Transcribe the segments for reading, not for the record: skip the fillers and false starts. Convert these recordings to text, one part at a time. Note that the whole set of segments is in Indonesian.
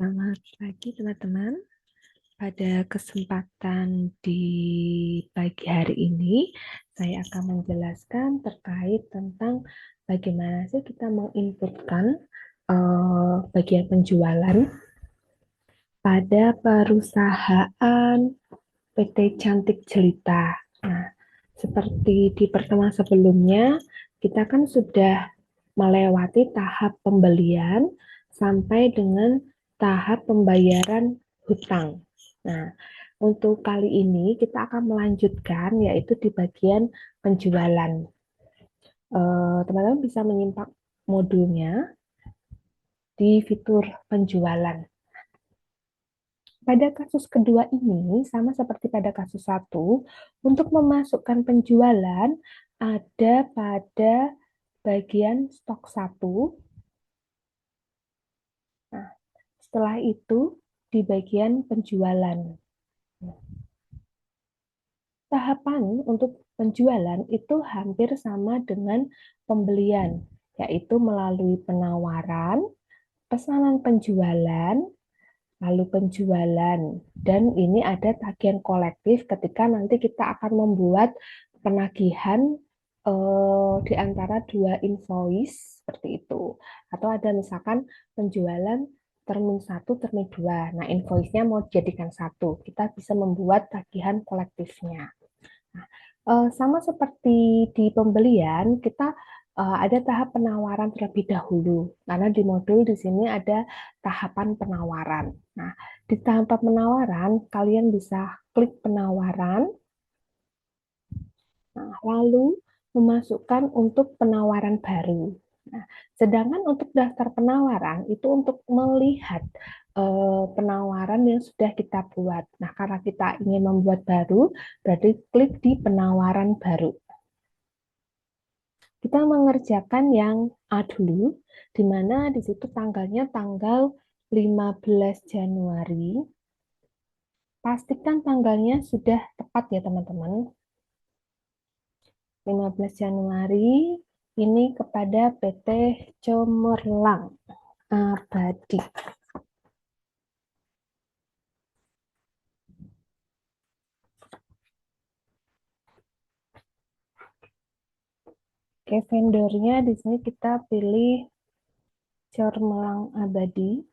Selamat pagi teman-teman. Pada kesempatan di pagi hari ini, saya akan menjelaskan terkait tentang bagaimana sih kita menginputkan bagian penjualan pada perusahaan PT Cantik Jelita. Nah, seperti di pertemuan sebelumnya, kita kan sudah melewati tahap pembelian sampai dengan tahap pembayaran hutang. Nah, untuk kali ini kita akan melanjutkan yaitu di bagian penjualan. Teman-teman bisa menyimak modulnya di fitur penjualan. Pada kasus kedua ini, sama seperti pada kasus satu, untuk memasukkan penjualan ada pada bagian stok satu. Nah, setelah itu di bagian penjualan. Tahapan untuk penjualan itu hampir sama dengan pembelian, yaitu melalui penawaran, pesanan penjualan, lalu penjualan, dan ini ada tagihan kolektif ketika nanti kita akan membuat penagihan di antara dua invoice seperti itu, atau ada misalkan penjualan termin 1, termin 2. Nah, invoice-nya mau dijadikan satu, kita bisa membuat tagihan kolektifnya. Nah, sama seperti di pembelian, kita ada tahap penawaran terlebih dahulu, karena di modul di sini ada tahapan penawaran. Nah, di tahap penawaran, kalian bisa klik penawaran, nah, lalu memasukkan untuk penawaran baru. Nah, sedangkan untuk daftar penawaran, itu untuk melihat penawaran yang sudah kita buat. Nah, karena kita ingin membuat baru, berarti klik di penawaran baru. Kita mengerjakan yang A dulu, di mana di situ tanggalnya tanggal 15 Januari. Pastikan tanggalnya sudah tepat ya teman-teman. 15 Januari ini kepada PT Cemerlang Abadi. Oke, vendornya di sini kita pilih Cemerlang Abadi.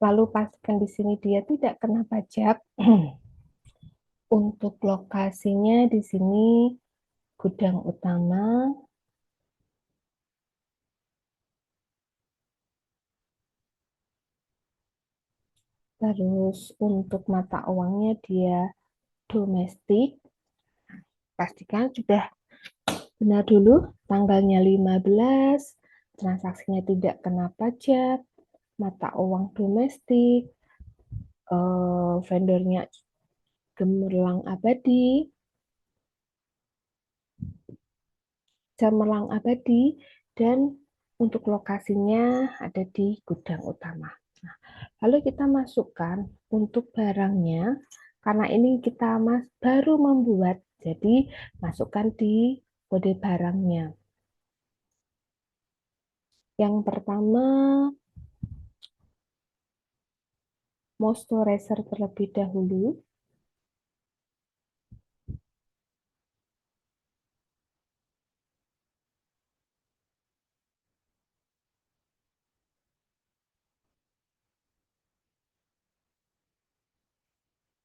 Lalu pastikan di sini dia tidak kena pajak. Untuk lokasinya di sini gudang utama. Terus untuk mata uangnya dia domestik. Pastikan sudah benar dulu, tanggalnya 15, transaksinya tidak kena pajak, mata uang domestik, vendornya Cemerlang Abadi, dan untuk lokasinya ada di gudang utama. Nah, lalu kita masukkan untuk barangnya, karena ini kita baru membuat, jadi masukkan di kode barangnya. Yang pertama, moisturizer terlebih dahulu.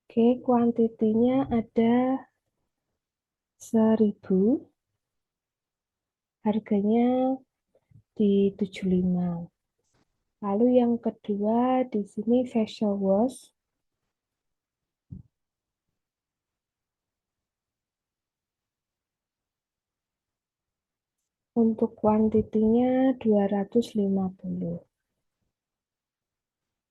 Oke, kuantitinya ada 1000, harganya di 75. Lalu yang kedua di sini facial wash. Untuk kuantitinya 250.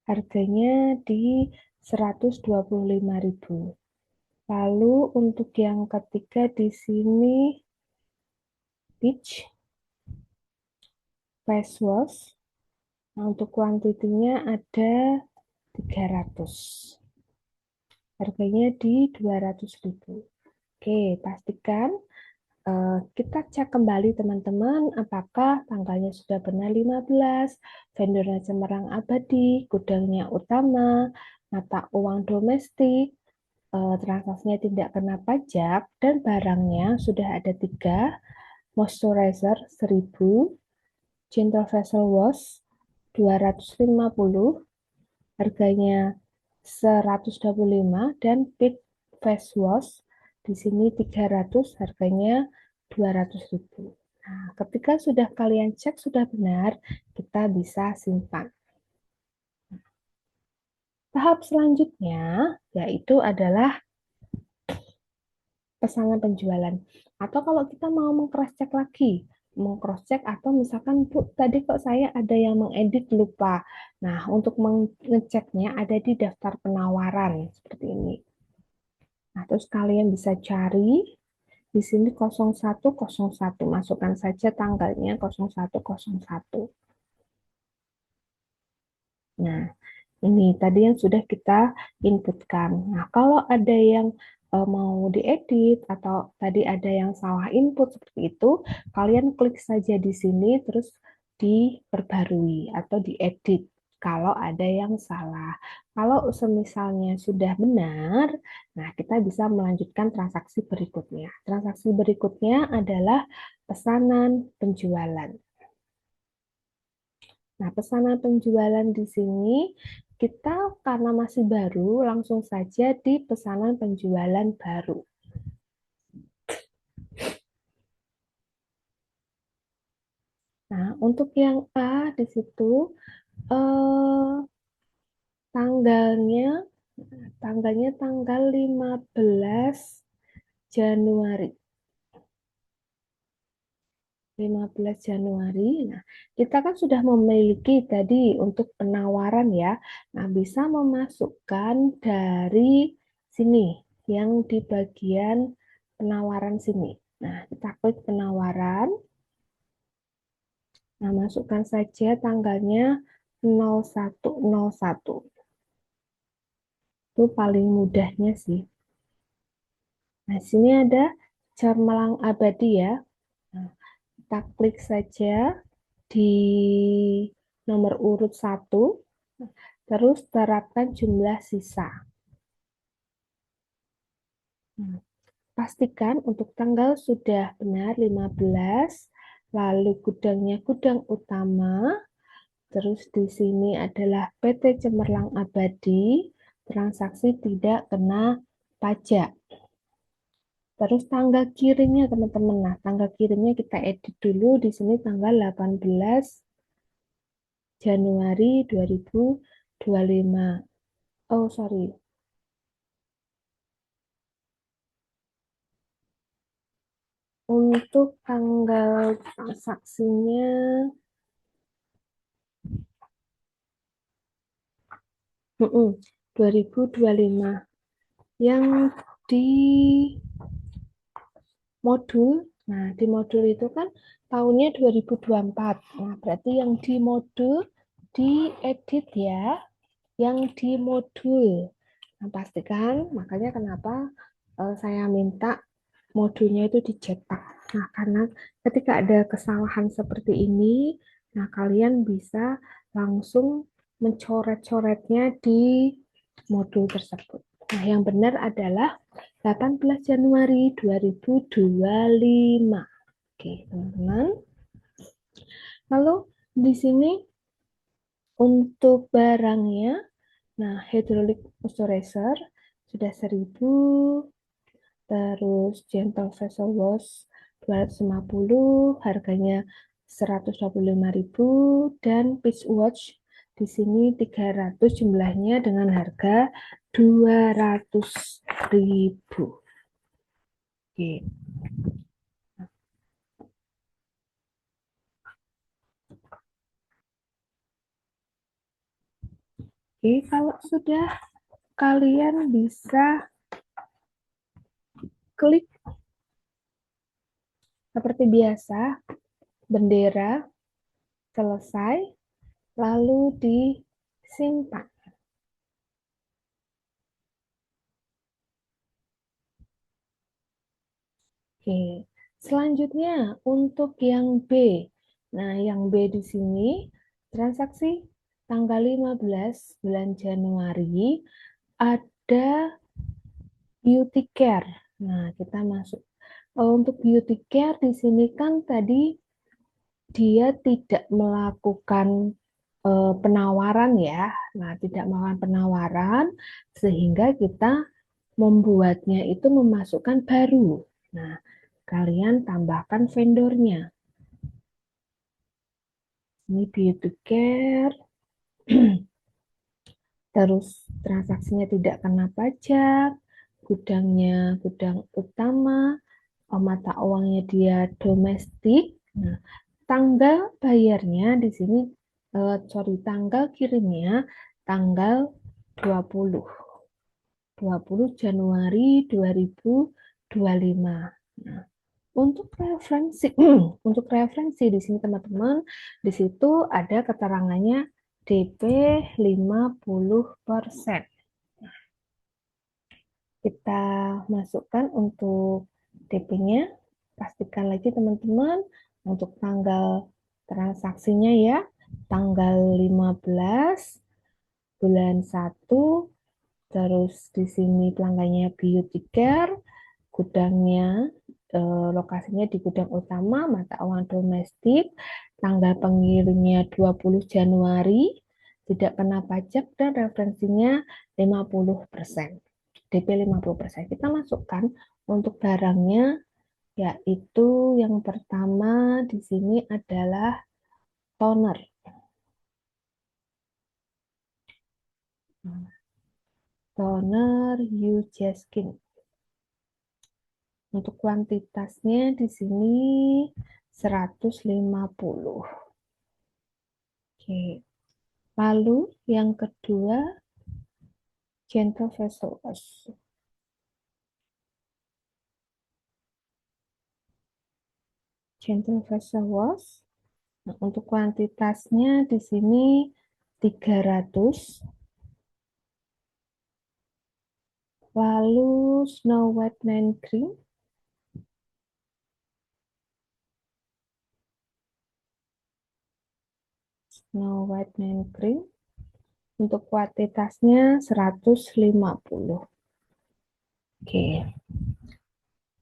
Harganya di 125.000. Lalu untuk yang ketiga di sini peach face wash. Nah, untuk kuantitinya ada 300. Harganya di 200.000. Oke, pastikan Kita cek kembali teman-teman apakah tanggalnya sudah benar 15, vendornya Cemerlang Abadi, gudangnya utama, mata uang domestik, transaksinya tidak kena pajak, dan barangnya sudah ada 3, moisturizer 1000, Gentle Facial Wash 250, harganya 125, dan Peak Face Wash di sini 300, harganya 200.000. Nah, ketika sudah kalian cek sudah benar, kita bisa simpan. Tahap selanjutnya yaitu adalah pesanan penjualan. Atau kalau kita mau meng-cross-check lagi, meng-cross-check atau misalkan, Bu, tadi kok saya ada yang mengedit lupa. Nah, untuk mengeceknya ada di daftar penawaran seperti ini. Nah, terus kalian bisa cari di sini 0101, masukkan saja tanggalnya 0101. Nah, ini tadi yang sudah kita inputkan. Nah, kalau ada yang mau diedit atau tadi ada yang salah input seperti itu, kalian klik saja di sini terus diperbarui atau diedit kalau ada yang salah. Kalau semisalnya sudah benar, nah kita bisa melanjutkan transaksi berikutnya. Transaksi berikutnya adalah pesanan penjualan. Nah, pesanan penjualan di sini kita karena masih baru, langsung saja di pesanan penjualan baru. Nah, untuk yang A di situ eh, tanggalnya tanggalnya tanggal 15 Januari. 15 Januari. Nah, kita kan sudah memiliki tadi untuk penawaran ya. Nah, bisa memasukkan dari sini yang di bagian penawaran sini. Nah, kita klik penawaran. Nah, masukkan saja tanggalnya 0101. Itu paling mudahnya sih. Nah, sini ada Cemerlang Abadi ya. Nah, kita klik saja di nomor urut 1, terus terapkan jumlah sisa. Nah, pastikan untuk tanggal sudah benar 15, lalu gudangnya gudang utama, terus di sini adalah PT Cemerlang Abadi, transaksi tidak kena pajak. Terus tanggal kirimnya teman-teman. Nah, tanggal kirimnya kita edit dulu di sini tanggal 18 Januari 2025. Oh, sorry. Untuk tanggal transaksinya 2025. Yang di modul, nah di modul itu kan tahunnya 2024. Nah, berarti yang di modul diedit ya, yang di modul. Nah, pastikan, makanya kenapa saya minta modulnya itu dicetak. Nah, karena ketika ada kesalahan seperti ini, nah kalian bisa langsung mencoret-coretnya di modul tersebut. Nah, yang benar adalah 18 Januari 2025. Oke, teman-teman. Lalu di sini untuk barangnya, nah hydraulic moisturizer sudah 1000, terus Gentle Facial Wash 250, harganya 125.000, dan Peach Watch di sini 300, jumlahnya dengan harga 200.000. Oke. Oke, kalau sudah kalian bisa klik seperti biasa bendera, selesai, lalu disimpan. Oke. Selanjutnya untuk yang B. Nah, yang B di sini transaksi tanggal 15 bulan Januari ada beauty care. Nah, kita masuk. Untuk beauty care di sini kan tadi dia tidak melakukan penawaran ya. Nah, tidak melakukan penawaran sehingga kita membuatnya itu memasukkan baru. Nah, kalian tambahkan vendornya. Ini beauty care, terus transaksinya tidak kena pajak, gudangnya gudang utama, mata uangnya dia domestik. Nah, tanggal bayarnya di sini, tanggal kirimnya tanggal 20 Januari 2025. Nah, untuk referensi, untuk referensi di sini teman-teman, di situ ada keterangannya DP 50%. Kita masukkan untuk DP-nya. Pastikan lagi teman-teman untuk tanggal transaksinya ya. Tanggal 15 bulan 1, terus di sini pelanggannya beauty care, gudangnya lokasinya di gudang utama, mata uang domestik, tanggal pengirimnya 20 Januari, tidak kena pajak, dan referensinya 50%. DP 50%. Kita masukkan untuk barangnya, yaitu yang pertama di sini adalah toner. Toner UJ Skin. Untuk kuantitasnya di sini 150. Oke. Lalu yang kedua, Gentle Facial Wash. Gentle Facial Wash. Nah, untuk kuantitasnya di sini 300. Lalu Snow White Man Cream. Snow White Man Cream. Untuk kuantitasnya 150. Oke.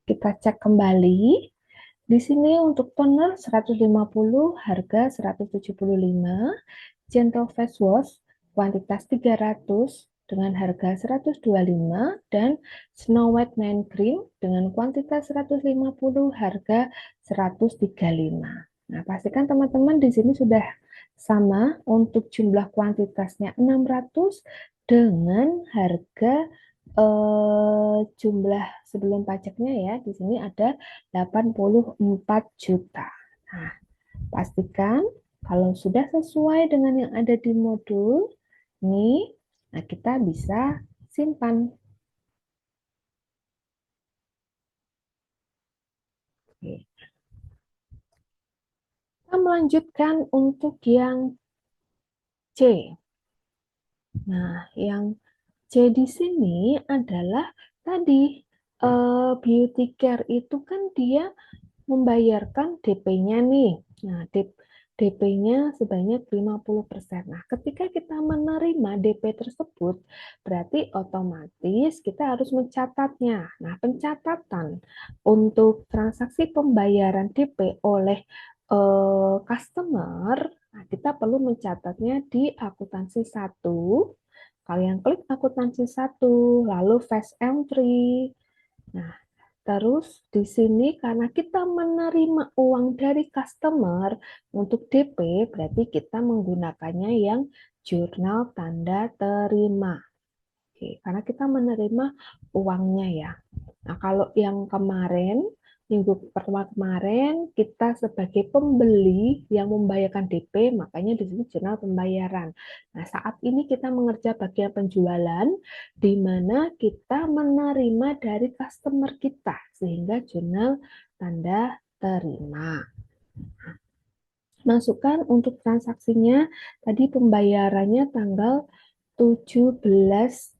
Kita cek kembali. Di sini untuk toner 150, harga 175, Gentle Face Wash kuantitas 300 dengan harga 125, dan Snow White Man Cream dengan kuantitas 150, harga 135. Nah, pastikan teman-teman di sini sudah sama untuk jumlah kuantitasnya 600 dengan harga jumlah sebelum pajaknya ya, di sini ada 84 juta. Nah, pastikan kalau sudah sesuai dengan yang ada di modul ini, nah kita bisa simpan. Oke. Kita melanjutkan untuk yang C. Nah, yang C di sini adalah tadi beauty care itu kan dia membayarkan DP-nya nih. Nah, DP-nya sebanyak 50%. Nah, ketika kita menerima DP tersebut, berarti otomatis kita harus mencatatnya. Nah, pencatatan untuk transaksi pembayaran DP oleh customer, nah, kita perlu mencatatnya di akuntansi 1. Kalian klik akuntansi 1, lalu fast entry. Nah, terus di sini karena kita menerima uang dari customer untuk DP, berarti kita menggunakannya yang jurnal tanda terima. Oke, karena kita menerima uangnya ya. Nah, kalau yang kemarin, minggu pertama kemarin, kita sebagai pembeli yang membayarkan DP, makanya di sini jurnal pembayaran. Nah, saat ini kita mengerja bagian penjualan, di mana kita menerima dari customer kita, sehingga jurnal tanda terima. Masukkan untuk transaksinya, tadi pembayarannya tanggal 17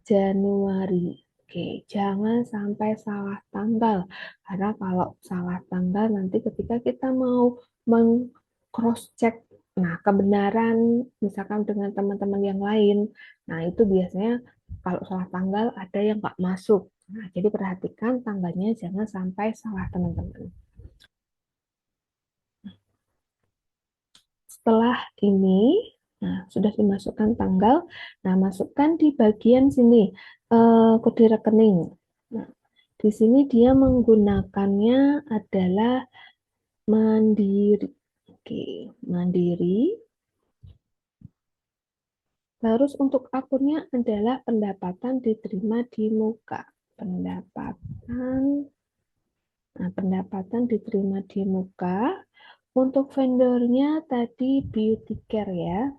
Januari. Oke, jangan sampai salah tanggal. Karena kalau salah tanggal nanti ketika kita mau meng-cross check, nah kebenaran misalkan dengan teman-teman yang lain, nah itu biasanya kalau salah tanggal ada yang nggak masuk. Nah, jadi perhatikan tanggalnya jangan sampai salah teman-teman. Setelah ini, nah sudah dimasukkan tanggal, nah masukkan di bagian sini kode rekening. Nah, di sini dia menggunakannya adalah Mandiri. Oke, Mandiri. Terus untuk akunnya adalah pendapatan diterima di muka. Pendapatan, nah pendapatan diterima di muka. Untuk vendornya tadi Beauty Care ya.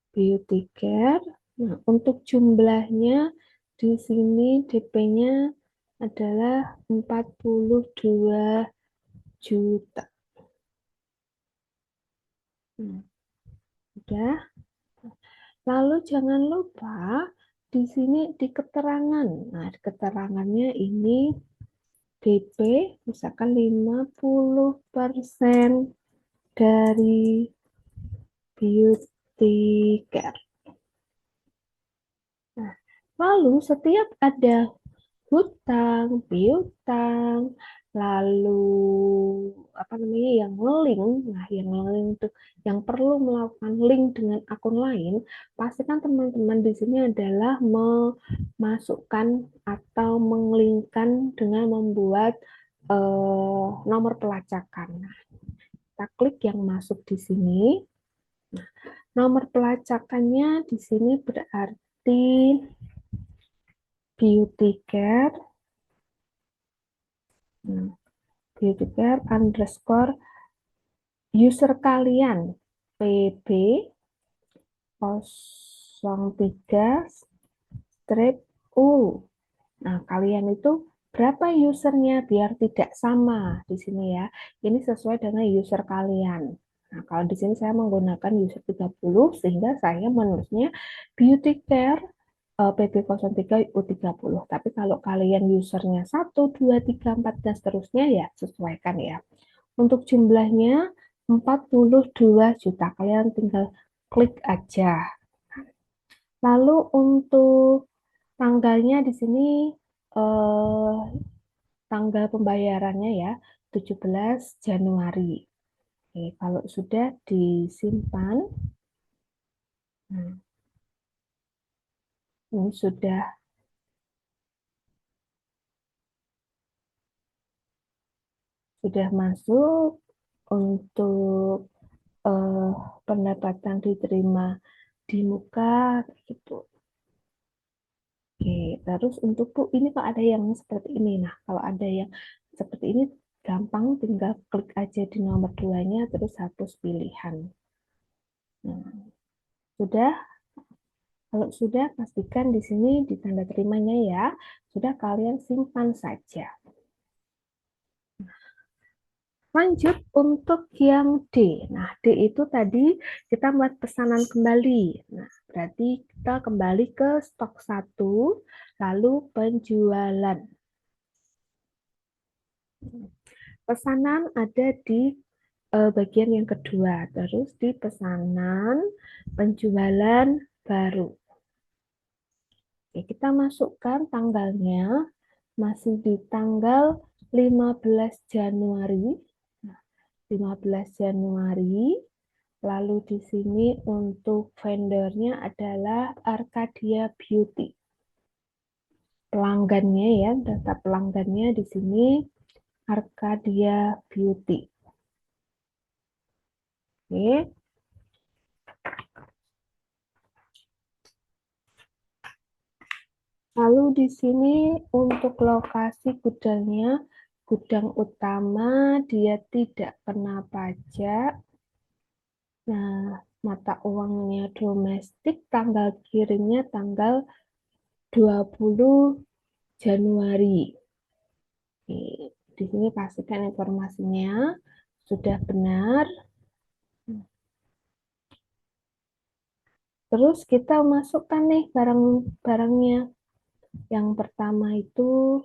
Beauty Care. Nah, untuk jumlahnya di sini DP-nya adalah 42 juta. Nah, udah. Lalu jangan lupa di sini di keterangan. Nah, di keterangannya ini DP misalkan 50% dari Beauty Care. Nah, lalu setiap ada hutang, piutang, lalu apa namanya yang link, nah yang link itu yang perlu melakukan link dengan akun lain, pastikan teman-teman di sini adalah memasukkan atau menglinkkan dengan membuat nomor pelacakan. Nah, kita klik yang masuk di sini. Nah, nomor pelacakannya di sini berarti Beauty Care. Nah, Beauty Care underscore user kalian PB 03 strip U. Nah, kalian itu berapa usernya biar tidak sama di sini ya. Ini sesuai dengan user kalian. Nah, kalau di sini saya menggunakan user 30 sehingga saya menulisnya Beauty Care PB03U30. Tapi kalau kalian usernya 1, 2, 3, 4, dan seterusnya ya sesuaikan ya. Untuk jumlahnya 42 juta. Kalian tinggal klik aja. Lalu untuk tanggalnya di sini eh, tanggal pembayarannya ya 17 Januari. Oke, kalau sudah disimpan, nah, ini sudah masuk untuk eh, pendapatan diterima di muka gitu. Oke, terus untuk Bu, ini kok ada yang seperti ini. Nah, kalau ada yang seperti ini, gampang tinggal klik aja di nomor 2-nya, terus hapus pilihan. Nah, sudah, kalau sudah, pastikan di sini di tanda terimanya ya, sudah kalian simpan saja. Lanjut untuk yang D. Nah, D itu tadi kita buat pesanan kembali. Nah, berarti kita kembali ke stok 1, lalu penjualan. Pesanan ada di bagian yang kedua, terus di pesanan penjualan baru. Oke, kita masukkan tanggalnya masih di tanggal 15 Januari. Nah, 15 Januari. Lalu di sini untuk vendornya adalah Arcadia Beauty. Pelanggannya ya, data pelanggannya di sini Arcadia Beauty. Oke. Lalu di sini untuk lokasi gudangnya, gudang utama dia tidak kena pajak. Nah, mata uangnya domestik, tanggal kirimnya tanggal 20 Januari. Oke, di sini pastikan informasinya sudah benar. Terus kita masukkan nih barang-barangnya. Yang pertama itu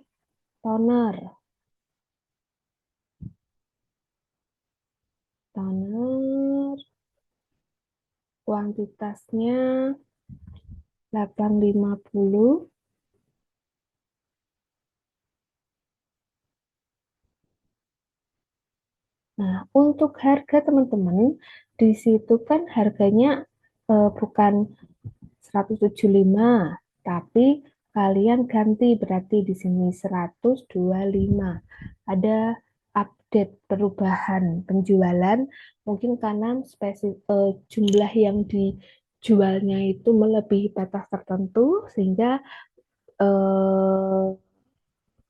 toner. Toner kuantitasnya 850. Nah, untuk harga teman-teman, di situ kan harganya bukan 175, tapi kalian ganti berarti di sini 125. Ada update perubahan penjualan, mungkin karena jumlah yang dijualnya itu melebihi batas tertentu sehingga eh,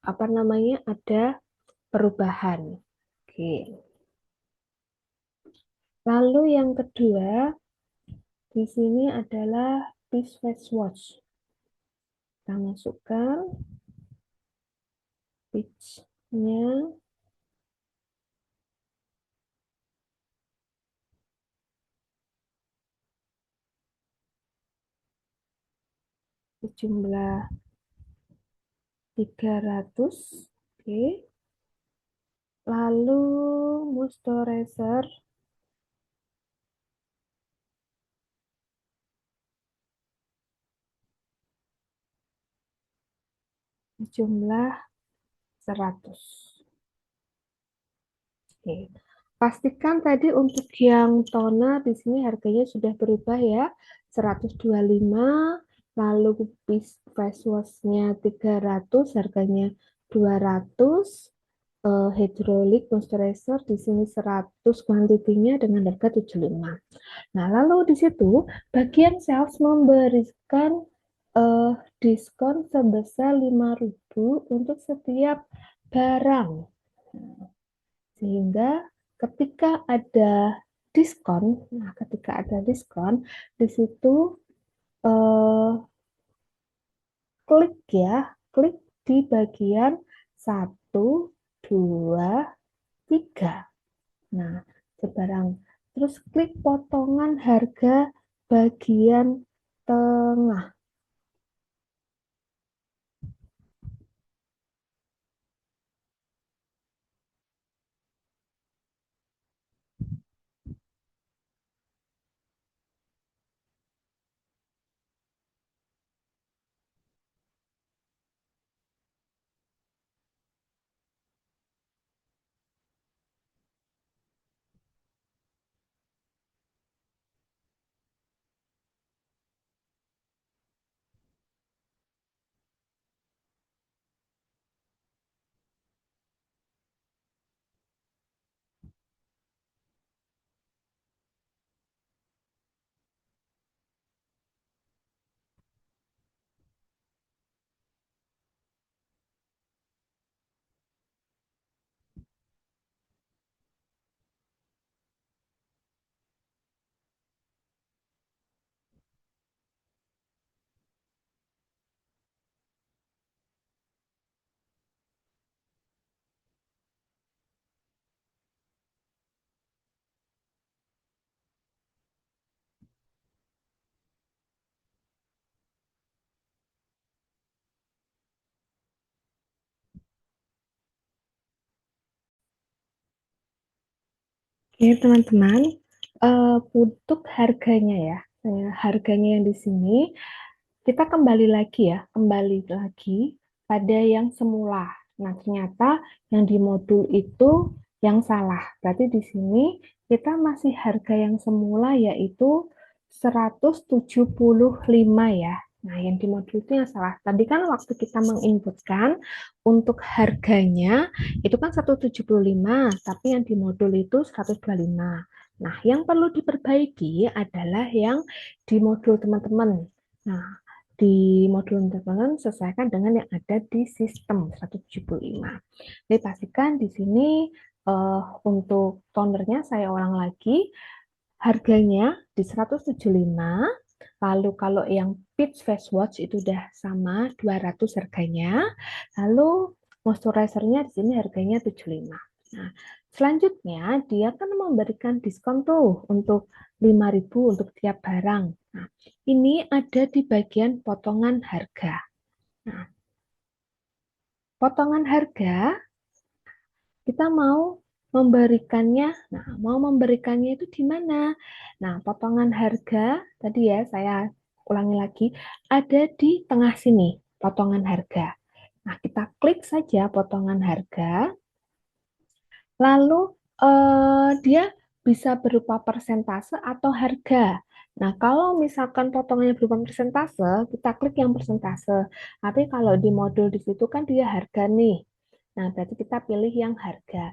apa namanya ada perubahan. Oke. Lalu yang kedua di sini adalah Peace Face Wash. Kita masukkan peach-nya sejumlah 300. Oke. Lalu moisturizer sejumlah 100. Oke. Pastikan tadi untuk yang toner di sini harganya sudah berubah ya, 125, lalu face wash-nya 300, harganya 200, hydrolik moisturizer di sini 100 kuantitinya dengan harga 75. Nah, lalu di situ bagian sales memberikan eh, diskon sebesar 5.000 untuk setiap barang. Sehingga ketika ada diskon, di situ eh, klik ya, klik di bagian 1, 2, 3. Nah, sebarang terus klik potongan harga bagian tengah. Oke, teman-teman, untuk harganya ya, harganya yang di sini kita kembali lagi pada yang semula. Nah, ternyata yang di modul itu yang salah. Berarti di sini kita masih harga yang semula yaitu 175 ya. Nah, yang di modul itu yang salah. Tadi kan waktu kita menginputkan untuk harganya itu kan 175, tapi yang di modul itu 125. Nah, yang perlu diperbaiki adalah yang di modul teman-teman. Nah, di modul teman-teman sesuaikan dengan yang ada di sistem 175. Jadi pastikan di sini untuk tonernya saya ulang lagi, harganya di 175. Lalu kalau yang Peach Face Wash itu udah sama 200 harganya. Lalu moisturizernya di sini harganya 75. Nah, selanjutnya dia kan memberikan diskon tuh untuk 5.000 untuk tiap barang. Nah, ini ada di bagian potongan harga. Nah, potongan harga kita mau memberikannya itu di mana? Nah, potongan harga tadi ya saya ulangi lagi, ada di tengah sini, potongan harga. Nah, kita klik saja potongan harga, lalu dia bisa berupa persentase atau harga. Nah, kalau misalkan potongannya berupa persentase, kita klik yang persentase. Tapi kalau di modul di situ kan dia harga nih. Nah, berarti kita pilih yang harga.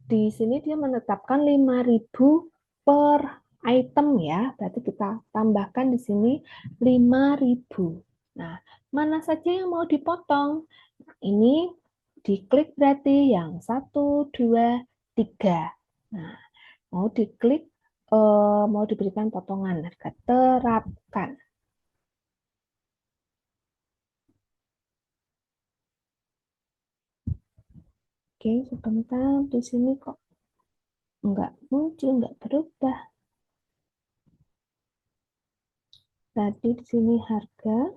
Di sini dia menetapkan 5.000 per item ya. Berarti kita tambahkan di sini 5.000. Nah, mana saja yang mau dipotong? Ini diklik berarti yang 1, 2, 3. Nah, mau diklik, mau diberikan potongan harga terapkan. Oke, sebentar di sini kok nggak muncul, nggak berubah. Tadi di sini harga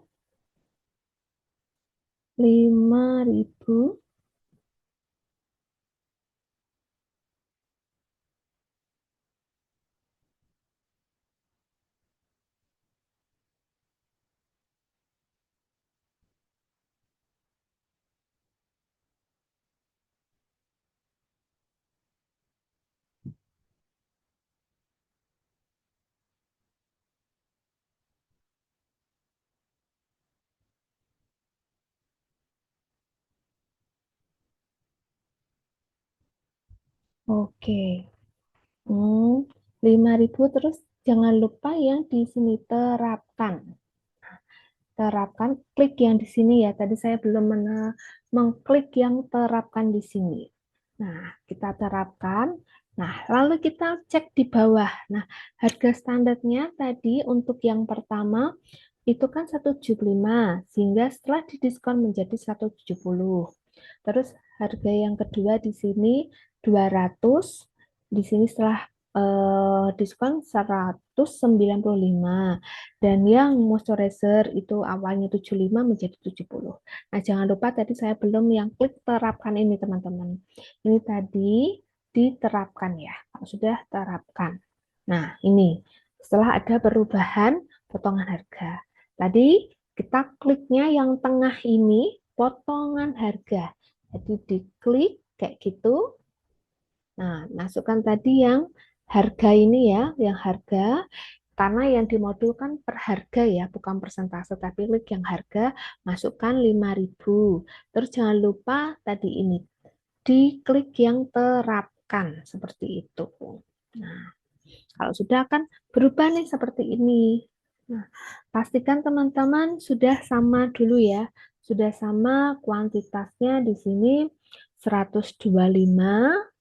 5.000. Oke. 5.000 terus jangan lupa yang di sini terapkan. Terapkan, klik yang di sini ya. Tadi saya belum mengklik yang terapkan di sini. Nah, kita terapkan. Nah, lalu kita cek di bawah. Nah, harga standarnya tadi untuk yang pertama itu kan 175, sehingga setelah didiskon menjadi 170. Terus harga yang kedua di sini 200, di sini setelah diskon 195. Dan yang moisturizer itu awalnya 75 menjadi 70. Nah, jangan lupa tadi saya belum yang klik terapkan ini, teman-teman. Ini tadi diterapkan ya. Kalau sudah terapkan. Nah, ini setelah ada perubahan potongan harga. Tadi kita kliknya yang tengah ini potongan harga. Jadi diklik kayak gitu. Nah, masukkan tadi yang harga ini ya, yang harga. Karena yang dimodul kan per harga ya, bukan persentase, tapi klik yang harga, masukkan 5.000. Terus jangan lupa tadi ini, diklik yang terapkan, seperti itu. Nah, kalau sudah kan berubah nih seperti ini. Nah, pastikan teman-teman sudah sama dulu ya. Sudah sama kuantitasnya di sini 125,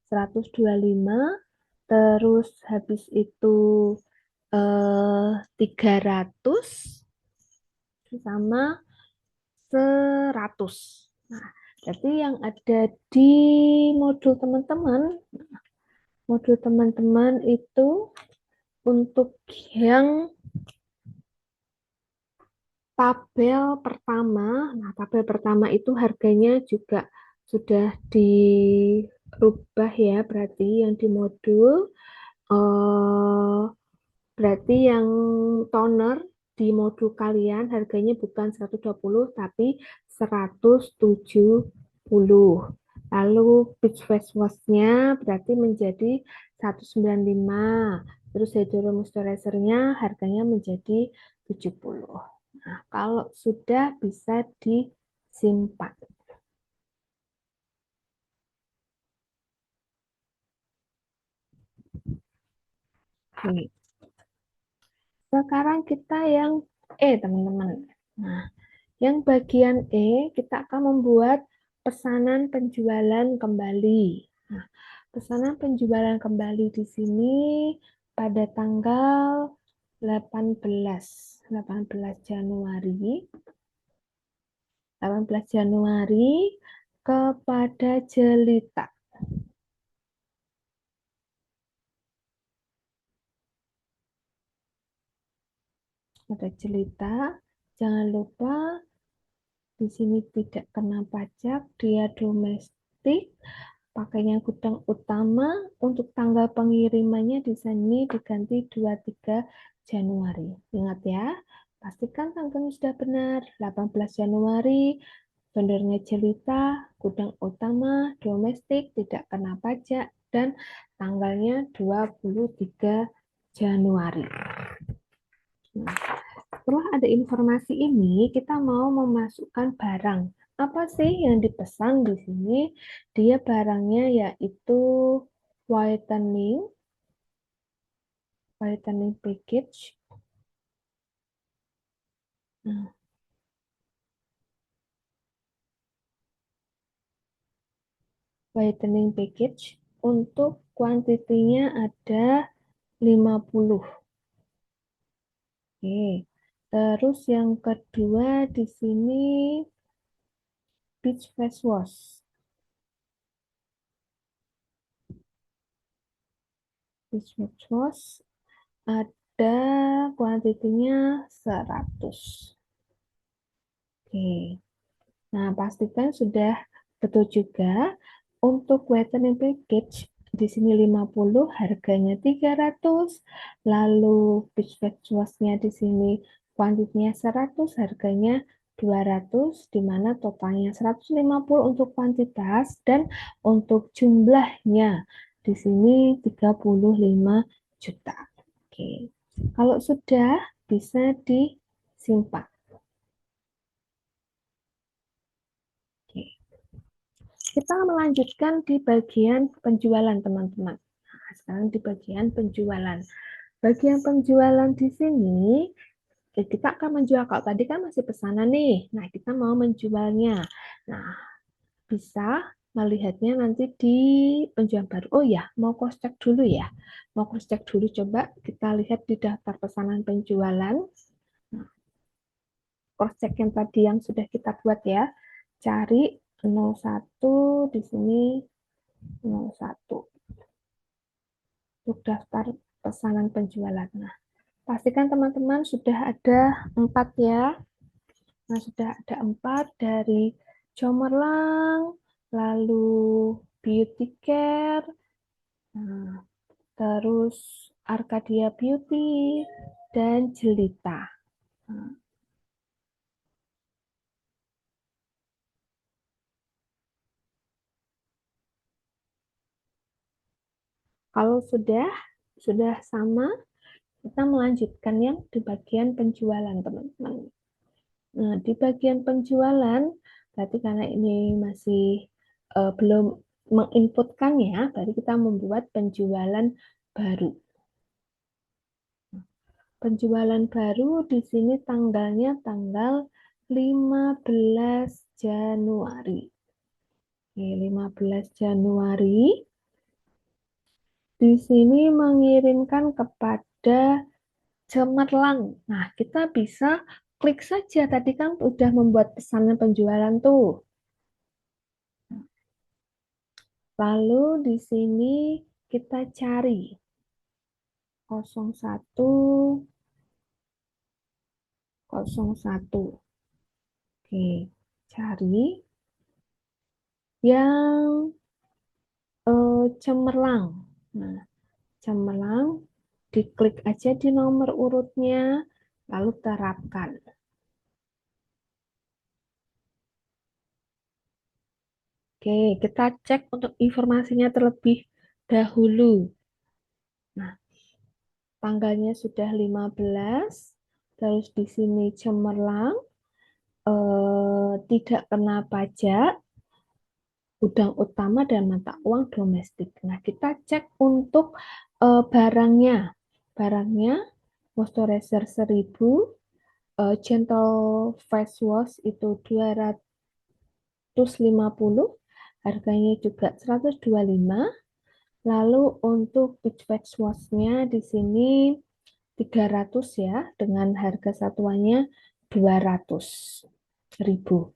125, terus habis itu 300 sama 100. Nah, jadi yang ada di modul teman-teman itu untuk yang tabel pertama. Nah, tabel pertama itu harganya juga sudah dirubah ya, berarti yang di modul eh, berarti yang toner di modul kalian harganya bukan 120 tapi 170. Lalu peach face wash-nya berarti menjadi 195. Terus hydro moisturizer-nya harganya menjadi 70. Nah, kalau sudah bisa disimpan. Oke. Sekarang kita yang teman-teman. Nah, yang bagian kita akan membuat pesanan penjualan kembali. Nah, pesanan penjualan kembali di sini pada tanggal 18 Januari. 18 Januari kepada jelita. Pada jelita, jangan lupa di sini tidak kena pajak, dia domestik, pakainya gudang utama, untuk tanggal pengirimannya di sini diganti 23 Januari. Ingat ya, pastikan tanggalnya sudah benar, 18 Januari, vendornya jelita, gudang utama, domestik, tidak kena pajak, dan tanggalnya 23 Januari. Nah, setelah ada informasi ini, kita mau memasukkan barang. Apa sih yang dipesan di sini? Dia barangnya yaitu whitening, whitening package. Nah, whitening package untuk kuantitinya ada 50. Oke. Terus yang kedua di sini beach face wash. Beach face wash ada kuantitinya 100. Oke. Nah, pastikan sudah betul juga. Untuk whitening package di sini 50, harganya 300. Lalu beach face wash-nya di sini kuantitinya 100, harganya 200, di mana totalnya 150 untuk kuantitas dan untuk jumlahnya di sini 35 juta. Oke. Kalau sudah bisa disimpan. Oke. Kita melanjutkan di bagian penjualan, teman-teman. Nah, sekarang di bagian penjualan. Bagian penjualan di sini, kita akan menjual. Kalau tadi kan masih pesanan nih. Nah, kita mau menjualnya. Nah, bisa melihatnya nanti di penjualan baru. Oh ya, mau cross check dulu ya. Mau cross check dulu, coba kita lihat di daftar pesanan penjualan. Nah, cross check yang tadi yang sudah kita buat ya. Cari 01 di sini 01 untuk daftar pesanan penjualan. Nah, pastikan teman-teman sudah ada 4 ya. Nah, sudah ada 4 dari Cemerlang, lalu Beauty Care, nah, terus Arcadia Beauty, dan Jelita. Nah, kalau sudah sama, kita melanjutkan yang di bagian penjualan, teman-teman. Nah, di bagian penjualan, berarti karena ini masih belum menginputkan ya, berarti kita membuat penjualan baru. Penjualan baru di sini tanggalnya tanggal 15 Januari. Oke, 15 Januari. Di sini mengirimkan kepada Cemerlang. Nah, kita bisa klik saja. Tadi kan udah membuat pesanan penjualan tuh. Lalu di sini kita cari 0101. Oke, cari yang Cemerlang. Nah, Cemerlang, diklik aja di nomor urutnya, lalu terapkan. Oke, kita cek untuk informasinya terlebih dahulu. Nah, tanggalnya sudah 15, terus di sini Cemerlang, tidak kena pajak, gudang utama dan mata uang domestik. Nah, kita cek untuk barangnya. Barangnya moisturizer 1000, gentle face wash itu 250, harganya juga 125. Lalu untuk beach face wash-nya di sini 300 ya, dengan harga satuannya 200.000.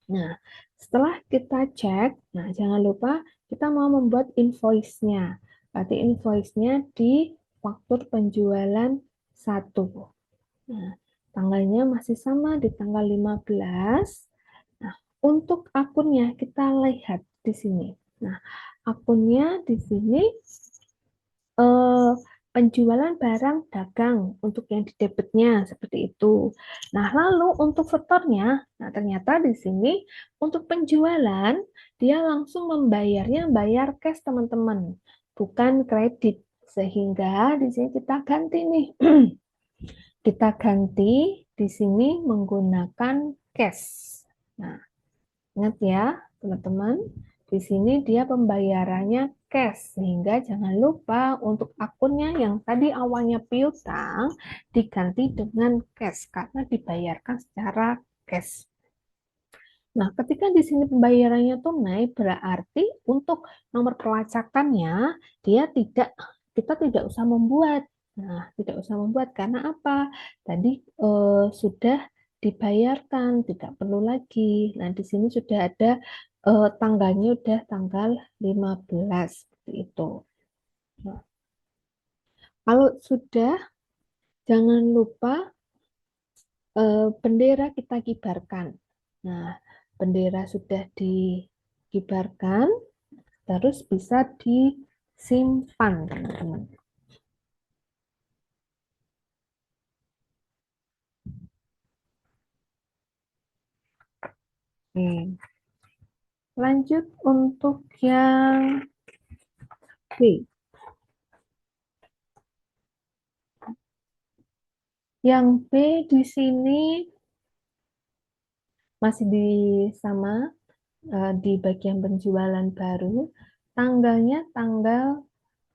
Nah, Setelah kita cek, nah jangan lupa kita mau membuat invoice-nya. Berarti invoice-nya di faktur penjualan 1. Nah, tanggalnya masih sama di tanggal 15. Nah, untuk akunnya kita lihat di sini. Nah, akunnya di sini eh, penjualan barang dagang untuk yang di debitnya seperti itu. Nah, lalu untuk setornya, nah ternyata di sini untuk penjualan dia langsung membayarnya bayar cash teman-teman, bukan kredit. Sehingga di sini kita ganti nih. Kita ganti di sini menggunakan cash. Nah, ingat ya, teman-teman, di sini dia pembayarannya cash, sehingga jangan lupa untuk akunnya yang tadi awalnya piutang diganti dengan cash karena dibayarkan secara cash. Nah, ketika di sini pembayarannya tunai, berarti untuk nomor pelacakannya dia tidak kita tidak usah membuat. Nah, tidak usah membuat karena apa? Tadi sudah dibayarkan, tidak perlu lagi. Nah, di sini sudah ada tanggalnya udah tanggal 15 seperti itu. Nah, kalau sudah jangan lupa bendera kita kibarkan. Nah, bendera sudah dikibarkan, terus bisa disimpan, teman-teman. Oke. Lanjut untuk yang B. Yang B di sini masih di sama di bagian penjualan baru. Tanggalnya tanggal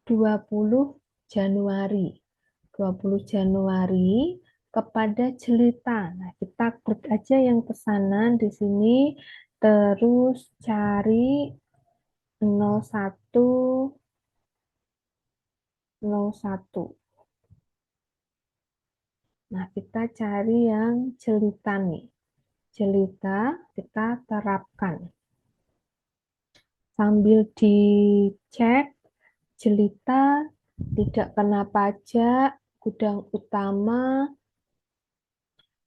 20 Januari. 20 Januari kepada Jelita. Nah, kita klik aja yang pesanan di sini, terus cari 0101. Nah, kita cari yang Jelita nih. Jelita kita terapkan. Sambil dicek, Jelita tidak kena pajak, gudang utama,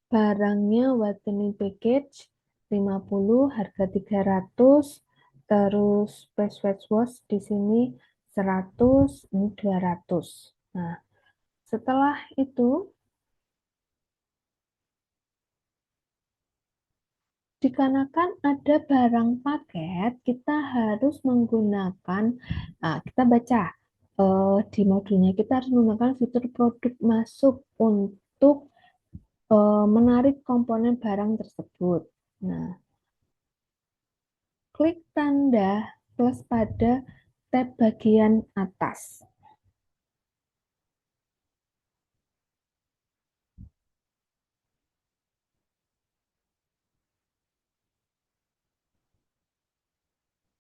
barangnya whitening package 50, harga 300, terus face wash di sini 100, ini 200. Nah, setelah itu dikarenakan ada barang paket, kita harus menggunakan, nah, kita baca di modulnya, kita harus menggunakan fitur produk masuk untuk menarik komponen barang tersebut. Nah, klik tanda plus pada tab bagian atas.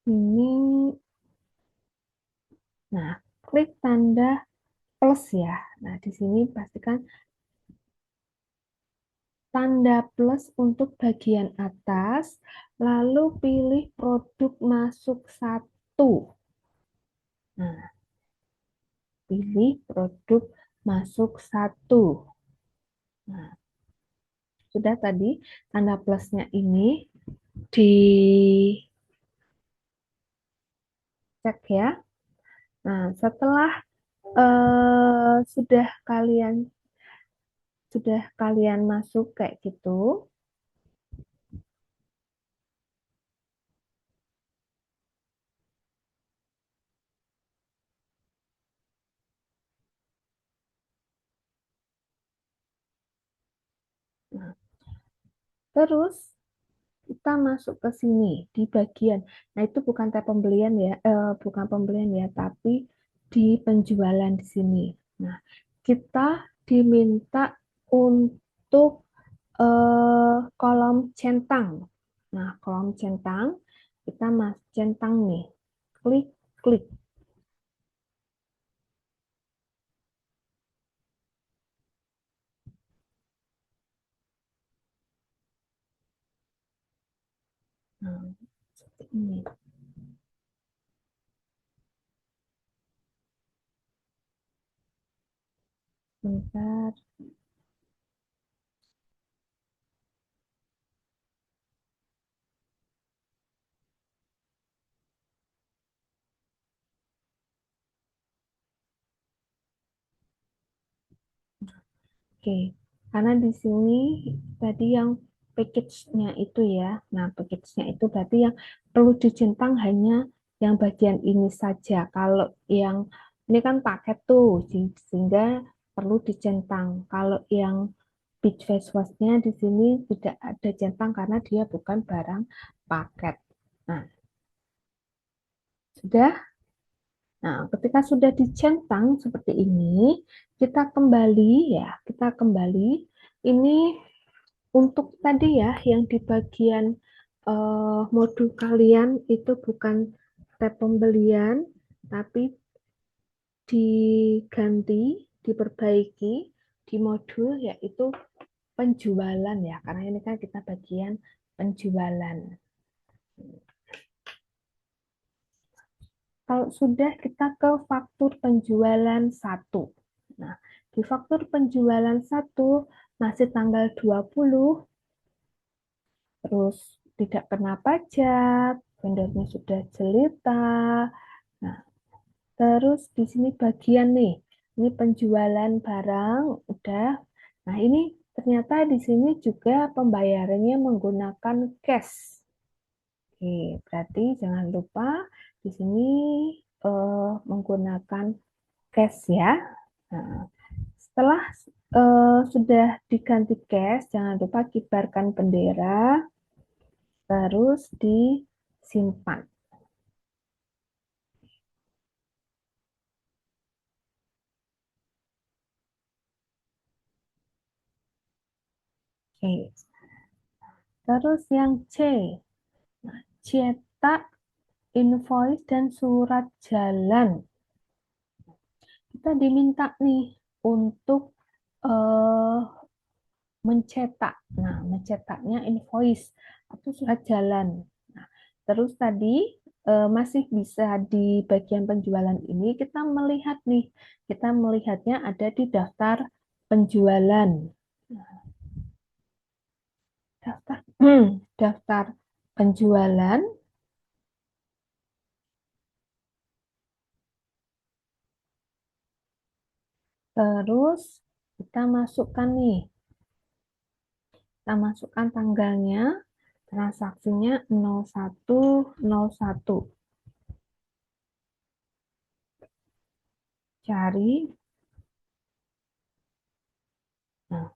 Ini, nah, klik tanda plus ya. Nah, di sini pastikan tanda plus untuk bagian atas, lalu pilih produk masuk satu. Nah, pilih produk masuk satu. Nah, sudah tadi tanda plusnya ini dicek ya. Nah, setelah sudah kalian masuk kayak gitu, nah, terus kita masuk ke sini di bagian. Nah, itu bukan tab pembelian ya, bukan pembelian ya, tapi di penjualan di sini. Nah, kita diminta untuk kolom centang. Nah, kolom centang kita centang nih. Klik, klik. Nah, seperti ini. Bentar. Oke, karena di sini tadi yang package-nya itu ya. Nah, package-nya itu berarti yang perlu dicentang hanya yang bagian ini saja. Kalau yang ini kan paket tuh, sehingga perlu dicentang. Kalau yang beach face wash-nya di sini tidak ada centang karena dia bukan barang paket. Nah, sudah. Nah, ketika sudah dicentang seperti ini, kita kembali ya, kita kembali. Ini untuk tadi ya, yang di bagian modul kalian itu bukan tab pembelian, tapi diganti, diperbaiki di modul yaitu penjualan ya, karena ini kan kita bagian penjualan. Kalau sudah kita ke faktur penjualan 1. Nah, di faktur penjualan 1 masih tanggal 20, terus tidak kena pajak, vendornya sudah jelita. Nah, terus di sini bagian nih, ini penjualan barang udah. Nah, ini ternyata di sini juga pembayarannya menggunakan cash. Oke, berarti jangan lupa di sini menggunakan cash ya. Nah, setelah sudah diganti cash, jangan lupa kibarkan bendera, terus disimpan. Oke. Terus yang C, nah, cetak invoice dan surat jalan. Kita diminta nih untuk eh, mencetak. Nah, mencetaknya invoice atau surat jalan. Nah, terus tadi masih bisa di bagian penjualan ini kita melihat nih, kita melihatnya ada di daftar penjualan. Nah, daftar daftar penjualan, terus kita masukkan nih, kita masukkan tanggalnya, transaksinya 0101. Cari. Nah,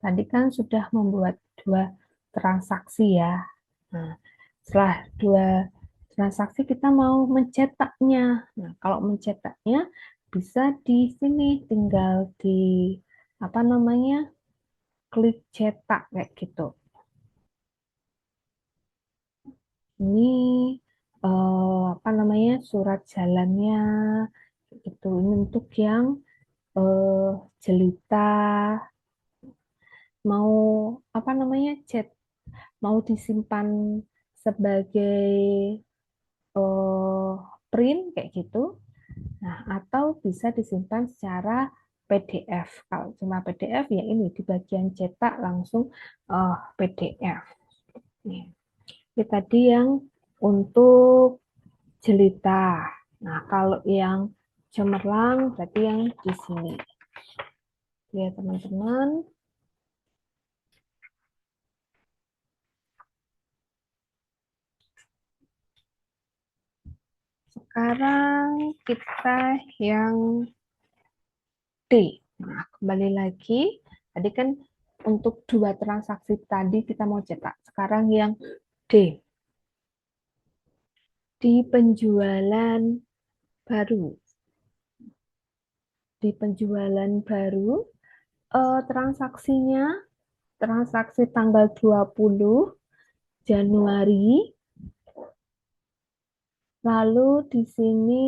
tadi kan sudah membuat dua transaksi ya. Nah, setelah dua transaksi kita mau mencetaknya. Nah, kalau mencetaknya bisa di sini tinggal di apa namanya? Klik cetak kayak gitu. Ini apa namanya? Surat jalannya itu ini untuk yang eh, jelita mau apa namanya? Mau disimpan sebagai print kayak gitu. Nah, atau bisa disimpan secara PDF. Kalau cuma PDF ya ini di bagian cetak langsung PDF. Nih. Ini tadi yang untuk jelita. Nah, kalau yang cemerlang berarti yang di sini. Ya, teman-teman. Sekarang kita yang D. Nah, kembali lagi. Tadi kan untuk dua transaksi tadi kita mau cetak. Sekarang yang D. Di penjualan baru. Di penjualan baru, transaksinya, transaksi tanggal 20 Januari, lalu di sini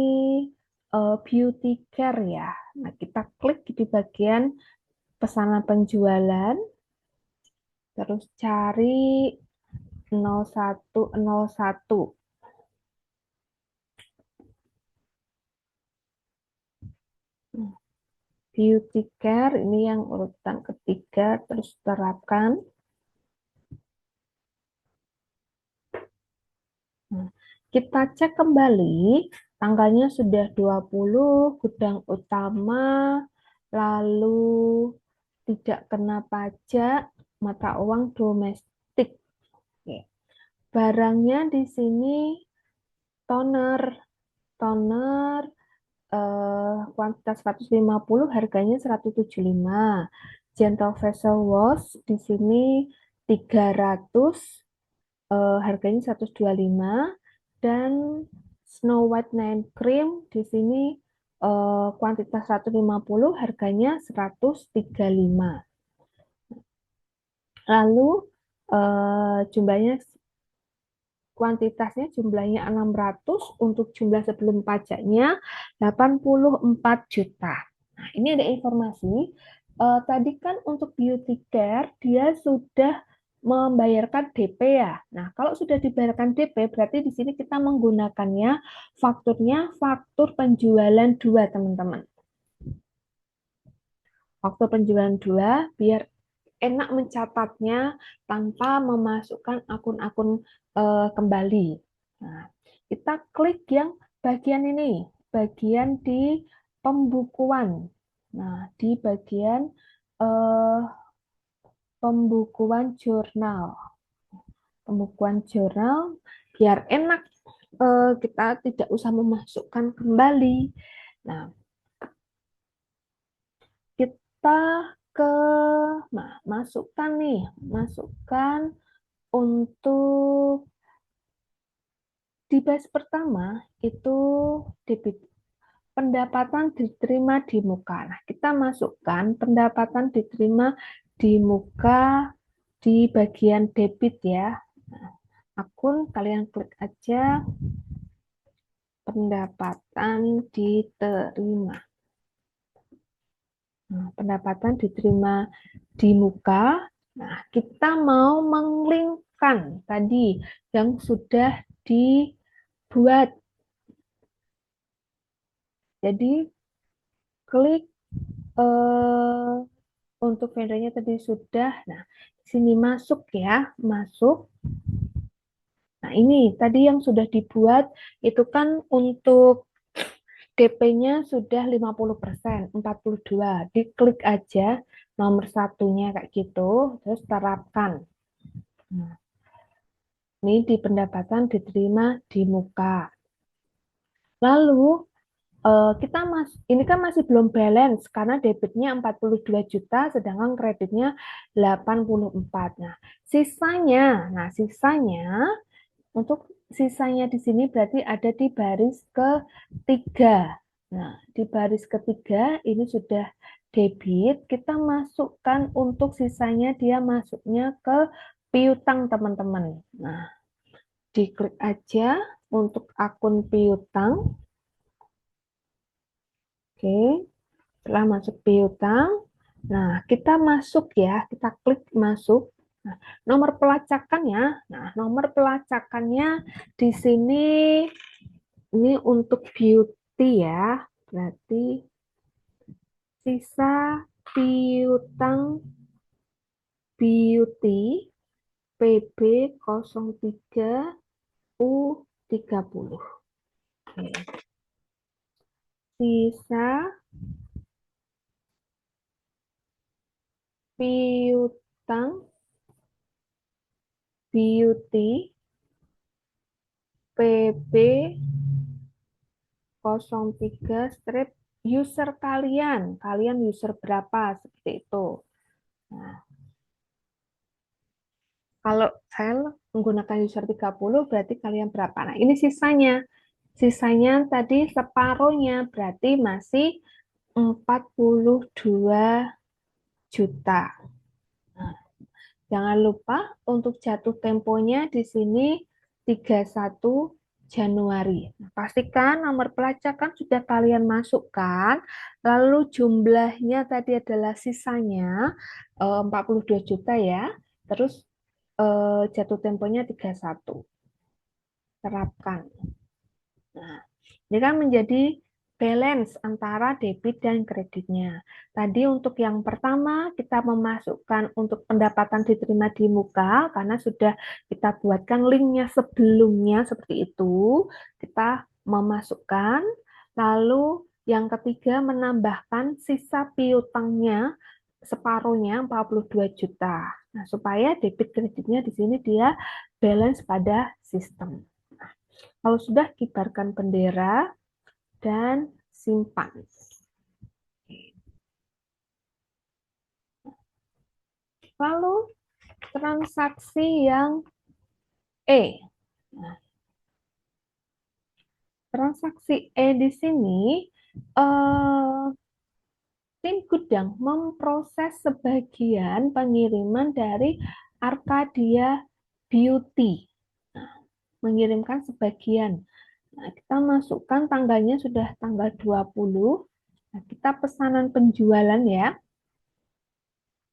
beauty care ya. Nah, kita klik di bagian pesanan penjualan, terus cari 0101. Beauty care ini yang urutan ketiga, terus terapkan. Nah, kita cek kembali, tanggalnya sudah 20, gudang utama, lalu tidak kena pajak, mata uang domestik. Oke. Barangnya di sini toner, toner kuantitas 150, harganya 175. Gentle Facial Wash di sini 300, harganya 125. Dan Snow White Night Cream di sini kuantitas 150, harganya 135. Lalu jumlahnya kuantitasnya jumlahnya 600, untuk jumlah sebelum pajaknya 84 juta. Nah, ini ada informasi. Tadi kan untuk beauty care dia sudah membayarkan DP ya. Nah, kalau sudah dibayarkan DP berarti di sini kita menggunakannya fakturnya faktur penjualan 2, teman-teman. Faktur penjualan 2 biar enak mencatatnya tanpa memasukkan akun-akun kembali. Nah, kita klik yang bagian ini, bagian di pembukuan. Nah, di bagian eh, pembukuan jurnal. Pembukuan jurnal biar enak, kita tidak usah memasukkan kembali. Nah, kita ke masukkan nih, masukkan untuk di batch pertama itu debit pendapatan diterima di muka. Nah, kita masukkan pendapatan diterima di muka di bagian debit ya. Nah, akun kalian klik aja pendapatan diterima. Nah, pendapatan diterima di muka. Nah, kita mau menglinkkan tadi yang sudah dibuat. Jadi klik untuk vendornya tadi sudah. Nah, sini masuk ya, masuk. Nah, ini tadi yang sudah dibuat itu kan untuk DP-nya sudah 50%, 42. Diklik aja nomor satunya kayak gitu, terus terapkan. Nah, ini di pendapatan diterima di muka. Lalu kita ini kan masih belum balance karena debitnya 42 juta sedangkan kreditnya 84. Nah, sisanya untuk sisanya di sini berarti ada di baris ketiga. Nah, di baris ketiga ini sudah debit, kita masukkan untuk sisanya dia masuknya ke piutang, teman-teman. Nah, diklik aja untuk akun piutang. Oke, setelah masuk piutang, nah kita masuk ya, kita klik masuk. Nah, nomor pelacakannya, nomor pelacakannya di sini ini untuk beauty ya, berarti sisa piutang beauty PB 03 U30. Oke. Sisa piutang beauty PB 03 strip user kalian user berapa seperti itu. Nah, kalau saya menggunakan user 30 berarti kalian berapa? Nah, ini sisanya. Sisanya tadi separuhnya berarti masih 42 juta. Nah, jangan lupa untuk jatuh temponya di sini 31 Januari. Nah, pastikan nomor pelacakan sudah kalian masukkan, lalu jumlahnya tadi adalah sisanya 42 juta ya. Terus jatuh temponya 31. Terapkan. Nah, ini kan menjadi balance antara debit dan kreditnya. Tadi untuk yang pertama kita memasukkan untuk pendapatan diterima di muka karena sudah kita buatkan linknya sebelumnya seperti itu. Kita memasukkan. Lalu yang ketiga menambahkan sisa piutangnya separuhnya 42 juta. Nah, supaya debit kreditnya di sini dia balance pada sistem. Kalau sudah, kibarkan bendera dan simpan. Lalu transaksi yang E. Nah, transaksi E di sini tim gudang memproses sebagian pengiriman dari Arcadia Beauty. Nah, mengirimkan sebagian. Nah, kita masukkan tanggalnya sudah tanggal 20. Nah, kita pesanan penjualan ya.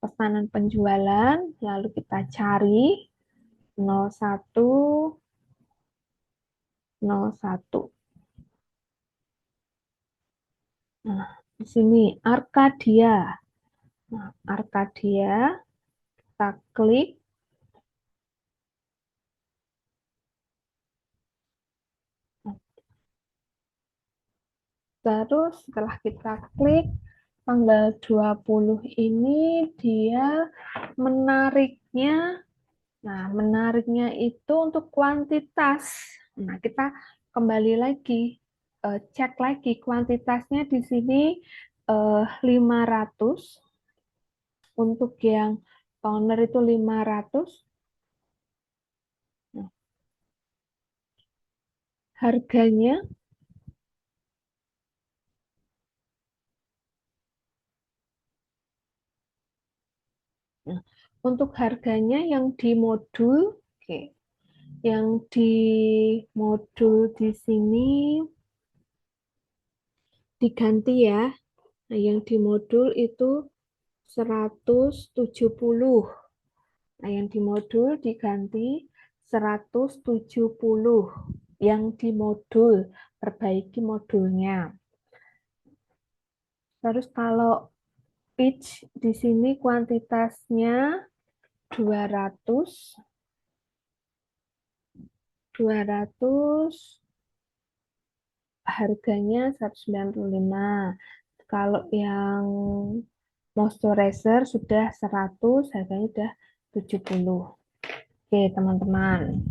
Pesanan penjualan, lalu kita cari 01 01. Nah, di sini Arcadia. Nah, Arcadia, kita klik. Terus setelah kita klik, tanggal 20 ini dia menariknya. Nah, menariknya itu untuk kuantitas. Nah, kita kembali lagi, cek lagi kuantitasnya di sini 500. Untuk yang toner itu 500. Nah, harganya, nah, untuk harganya yang di modul, oke, yang di modul di sini diganti ya. Nah, yang di modul itu 170. Nah, yang di modul diganti 170. Yang di modul, perbaiki modulnya. Terus kalau peach di sini kuantitasnya 200, 200, harganya 195. Kalau yang moisturizer sudah 100, harganya sudah 70. Oke, teman-teman.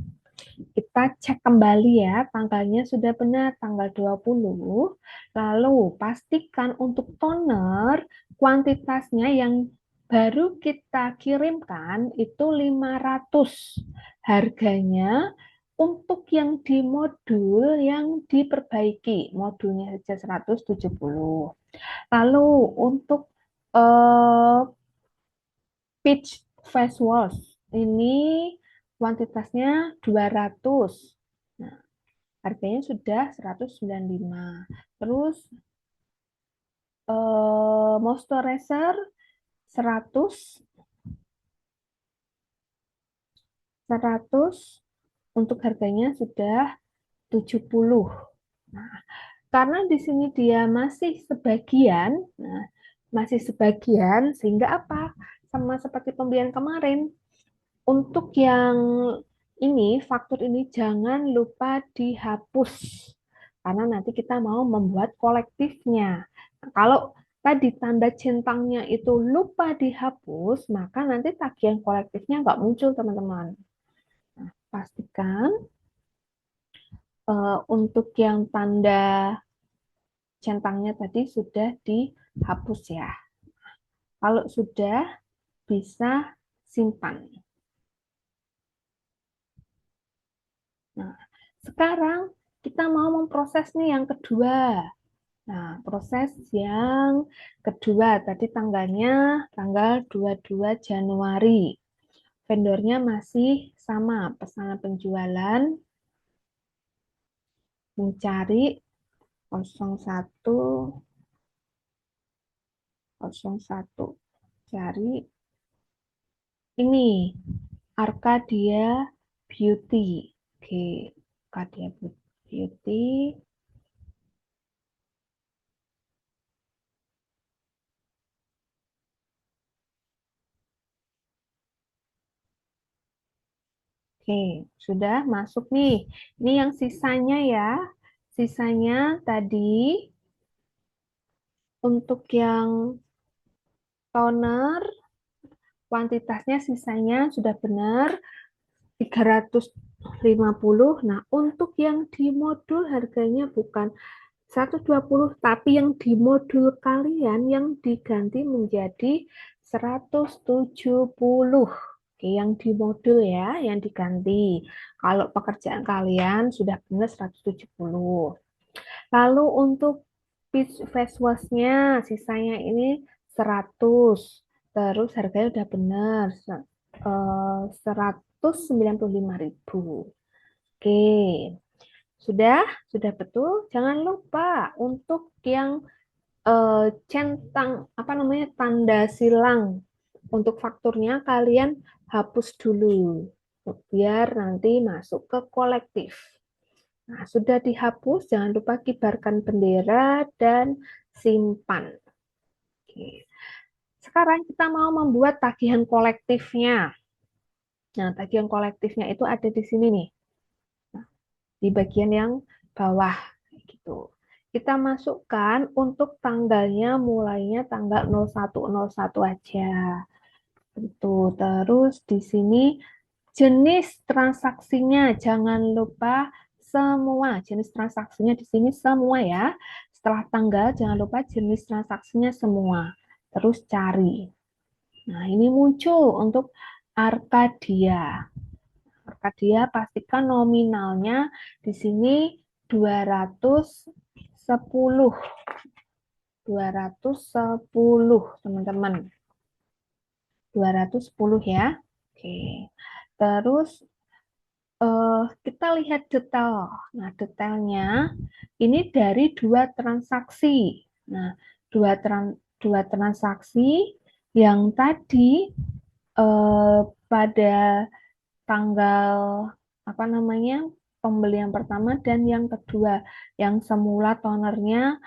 Kita cek kembali ya, tanggalnya sudah benar, tanggal 20. Lalu pastikan untuk toner, kuantitasnya yang baru kita kirimkan itu 500. Harganya untuk yang di modul yang diperbaiki, modulnya saja 170. Lalu untuk eh, peach face wash ini kuantitasnya 200. Nah, harganya sudah 195. Terus moisturizer 100, 100 untuk harganya sudah 70. Nah, karena di sini dia masih sebagian, nah, masih sebagian sehingga apa? Sama seperti pembelian kemarin, untuk yang ini, faktur ini jangan lupa dihapus. Karena nanti kita mau membuat kolektifnya. Nah, kalau tadi tanda centangnya itu lupa dihapus, maka nanti tagihan kolektifnya nggak muncul, teman-teman. Nah, pastikan untuk yang tanda centangnya tadi sudah dihapus ya. Kalau sudah, bisa simpan. Nah, sekarang kita mau memproses nih yang kedua. Nah, proses yang kedua tadi tanggalnya tanggal 22 Januari. Vendornya masih sama, pesanan penjualan, mencari 01, 01. Cari ini. Arcadia Beauty. Oke, Arcadia Beauty. Oke, sudah masuk nih. Ini yang sisanya ya. Sisanya tadi untuk yang toner, kuantitasnya sisanya sudah benar 350. Nah, untuk yang di modul harganya bukan 120, tapi yang di modul kalian yang diganti menjadi 170. Oke, yang di modul ya, yang diganti. Kalau pekerjaan kalian sudah benar 170. Lalu untuk face wash-nya sisanya ini 100. Terus harganya udah benar 195.000. Oke. Sudah betul. Jangan lupa untuk yang centang apa namanya tanda silang untuk fakturnya kalian hapus dulu biar nanti masuk ke kolektif. Nah, sudah dihapus, jangan lupa kibarkan bendera dan simpan. Oke. Sekarang kita mau membuat tagihan kolektifnya. Nah, tagihan kolektifnya itu ada di sini nih. Nah, di bagian yang bawah gitu. Kita masukkan untuk tanggalnya mulainya tanggal 01.01 aja. Itu terus di sini jenis transaksinya jangan lupa semua. Jenis transaksinya di sini semua ya. Setelah tanggal jangan lupa jenis transaksinya semua. Terus cari. Nah, ini muncul untuk Arcadia. Arcadia pastikan nominalnya di sini 210. 210 teman-teman. 210 ya. Oke. Terus kita lihat detail. Nah, detailnya ini dari dua transaksi. Nah, dua transaksi yang tadi pada tanggal apa namanya pembelian pertama dan yang kedua yang semula tonernya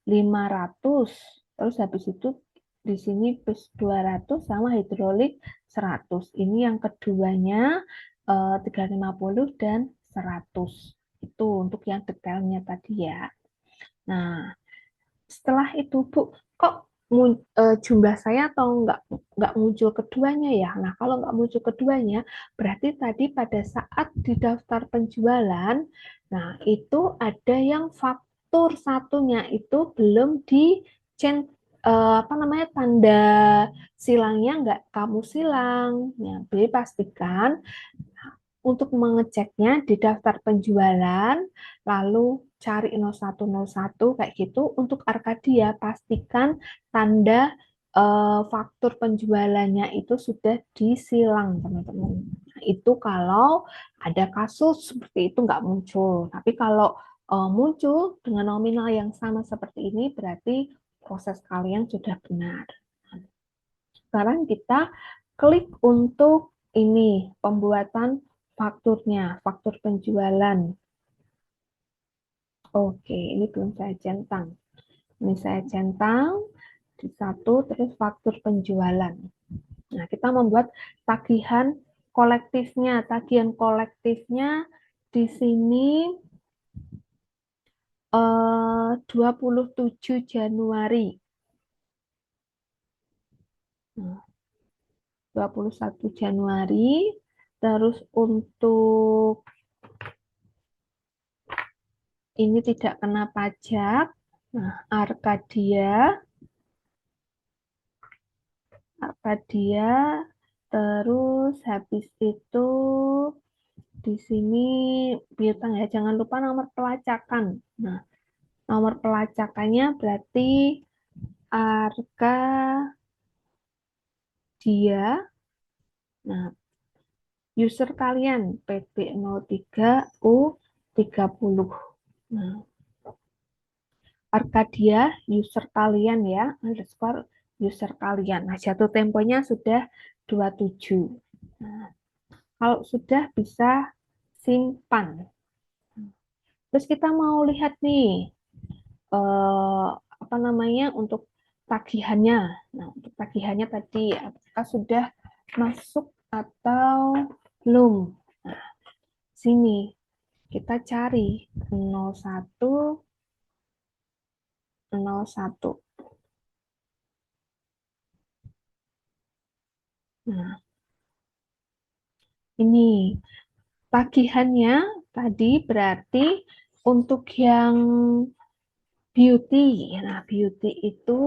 500 terus habis itu di sini plus 200 sama hidrolik 100. Ini yang keduanya 350 dan 100. Itu untuk yang detailnya tadi ya. Nah, setelah itu Bu, kok jumlah saya atau nggak muncul keduanya ya? Nah, kalau nggak muncul keduanya, berarti tadi pada saat di daftar penjualan, nah itu ada yang faktur satunya itu belum di apa namanya tanda silangnya nggak kamu silang. Ya, jadi pastikan untuk mengeceknya di daftar penjualan, lalu cari 0101 kayak gitu. Untuk Arcadia, pastikan tanda faktur penjualannya itu sudah disilang, teman-teman. Nah, itu kalau ada kasus seperti itu nggak muncul. Tapi kalau muncul dengan nominal yang sama seperti ini, berarti proses kalian sudah benar. Sekarang kita klik untuk ini pembuatan fakturnya, faktur penjualan. Oke, ini belum saya centang. Ini saya centang di satu, terus faktur penjualan. Nah, kita membuat tagihan kolektifnya. Tagihan kolektifnya di sini 27 Januari. Nah, 21 Januari. Terus untuk ini tidak kena pajak. Nah, Arcadia, terus habis itu di sini piutang ya, jangan lupa nomor pelacakan. Nah, nomor pelacakannya berarti Arcadia. Nah, user kalian PP03U30. Nah, Arcadia user kalian ya, underscore user kalian. Nah, jatuh temponya sudah 27. Nah, Kalau sudah bisa simpan. Terus kita mau lihat nih, apa namanya untuk tagihannya. Nah, untuk tagihannya tadi apakah sudah masuk atau belum? Nah, sini kita cari 01 01. Nah, ini tagihannya tadi berarti untuk yang beauty. Nah, beauty itu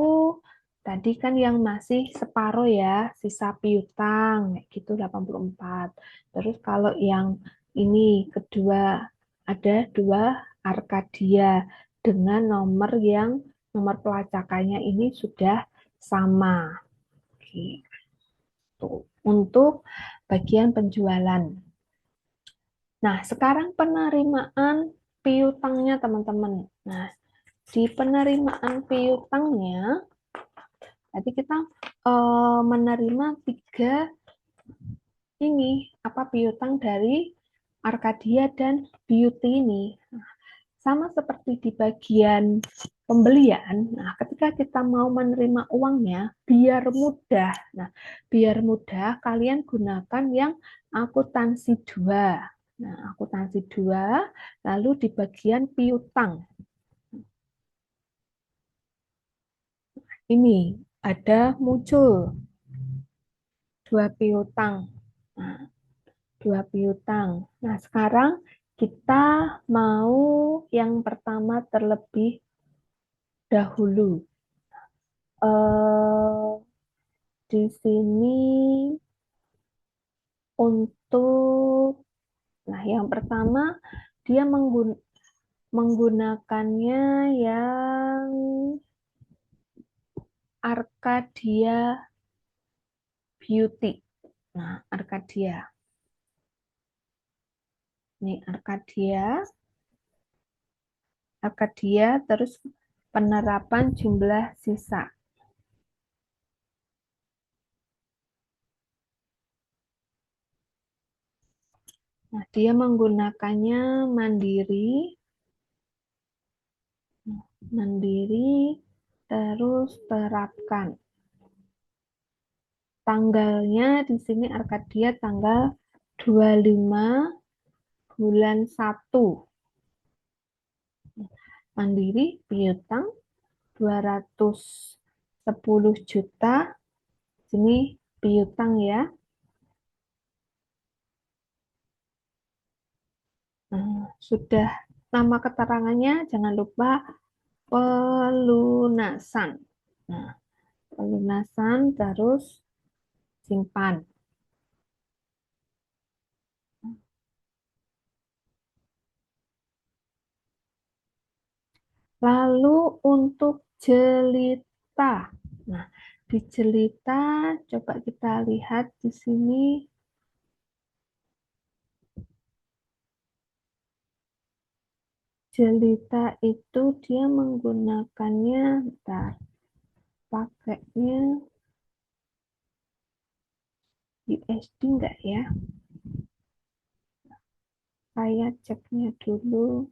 tadi kan yang masih separuh ya, sisa piutang, kayak gitu 84. Terus kalau yang ini kedua, ada dua Arkadia dengan nomor yang nomor pelacakannya ini sudah sama. Gitu. Untuk bagian penjualan. Nah, sekarang penerimaan piutangnya teman-teman. Nah, di penerimaan piutangnya, tadi kita menerima tiga ini apa piutang dari Arkadia dan Beauty ini. Sama seperti di bagian pembelian, nah ketika kita mau menerima uangnya, biar mudah. Nah, biar mudah kalian gunakan yang akuntansi 2. Nah, akuntansi 2 lalu di bagian piutang. Ini ada muncul dua piutang. Nah, dua piutang. Nah, sekarang kita mau yang pertama terlebih dahulu. Eh, di sini untuk, nah yang pertama dia menggunakannya yang Arcadia Beauty. Nah, Arcadia. Ini Arcadia terus penerapan jumlah sisa. Nah, dia menggunakannya mandiri, mandiri, terus terapkan. Tanggalnya di sini Arkadia tanggal 25 bulan 1. Mandiri piutang 210 juta. Sini piutang ya. Nah, sudah nama keterangannya jangan lupa pelunasan. Nah, pelunasan terus simpan. Lalu untuk jelita. Nah, di jelita coba kita lihat di sini. Jelita itu dia menggunakannya, bentar, pakainya USD enggak ya? Saya ceknya dulu.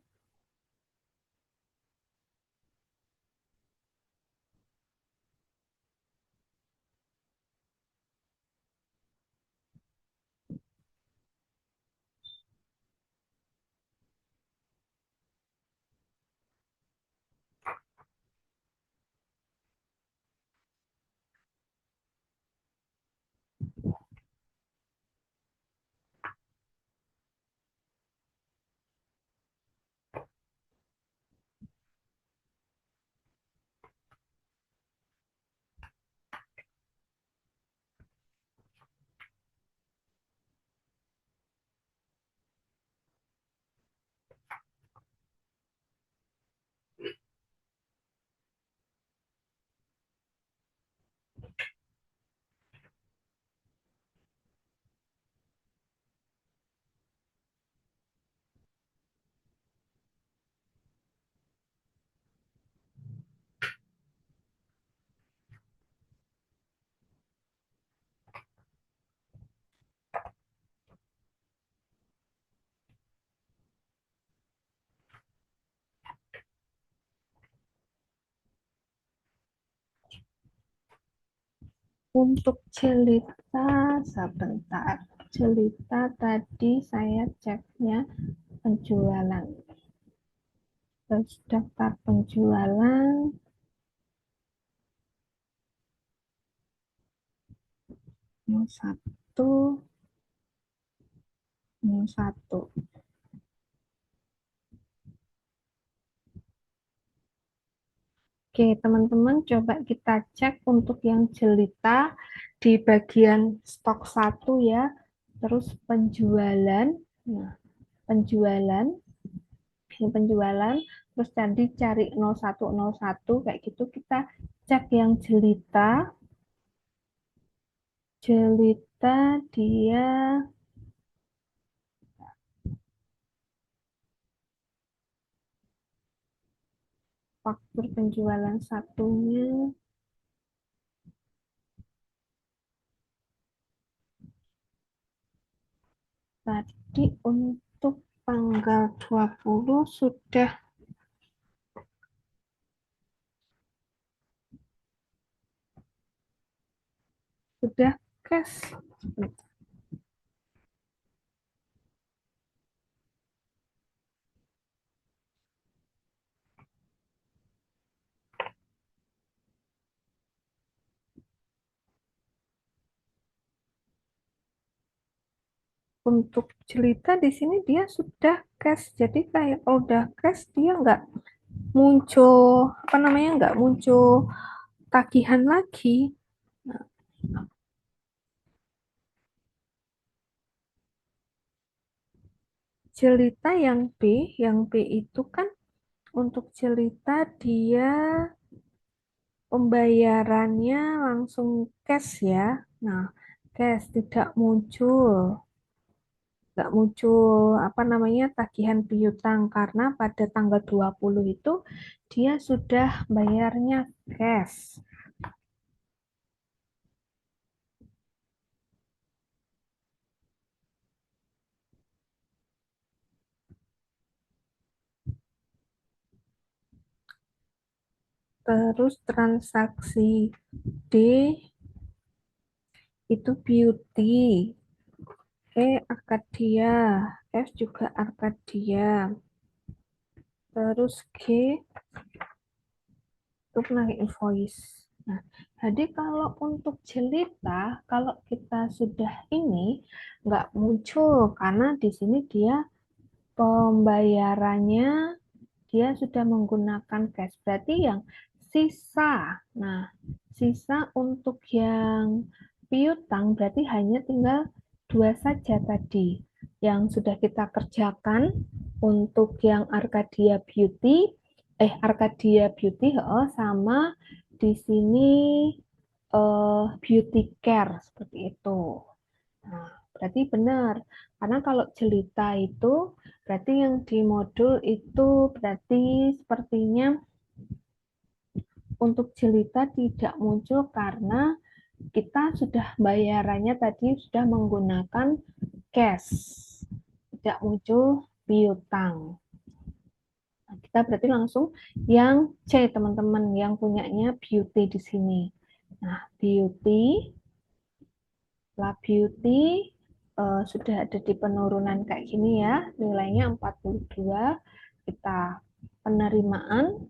Untuk jelita, sebentar. Jelita tadi saya ceknya penjualan. Terus daftar penjualan, 01, 01. Oke, teman-teman coba kita cek untuk yang jelita di bagian stok 1 ya. Terus penjualan. Nah, penjualan, ini penjualan, terus tadi cari 0101 kayak gitu, kita cek yang jelita. Jelita dia faktur penjualan satunya tadi untuk tanggal 20 sudah cash. Untuk jelita di sini dia sudah cash. Jadi kayak kalau udah cash dia nggak muncul apa namanya, nggak muncul tagihan lagi. Nah, jelita yang B itu kan untuk jelita dia pembayarannya langsung cash ya. Nah, cash tidak muncul. Nggak muncul apa namanya tagihan piutang karena pada tanggal 20 itu dia sudah bayarnya cash. Terus transaksi D itu beauty. E Arcadia, F juga Arcadia. Terus G itu pernah invoice. Nah, jadi kalau untuk jelita, kalau kita sudah ini nggak muncul karena di sini dia pembayarannya dia sudah menggunakan cash. Berarti yang sisa. Nah, sisa untuk yang piutang berarti hanya tinggal dua saja tadi yang sudah kita kerjakan untuk yang Arcadia Beauty sama di sini beauty care seperti itu. Nah, berarti benar. Karena kalau jelita itu berarti yang di modul itu berarti sepertinya untuk jelita tidak muncul karena kita sudah bayarannya tadi sudah menggunakan cash. Tidak muncul piutang. Nah, kita berarti langsung yang C teman-teman yang punyanya beauty di sini. Nah, beauty, La Beauty sudah ada di penurunan kayak gini ya, nilainya 42. Kita penerimaan,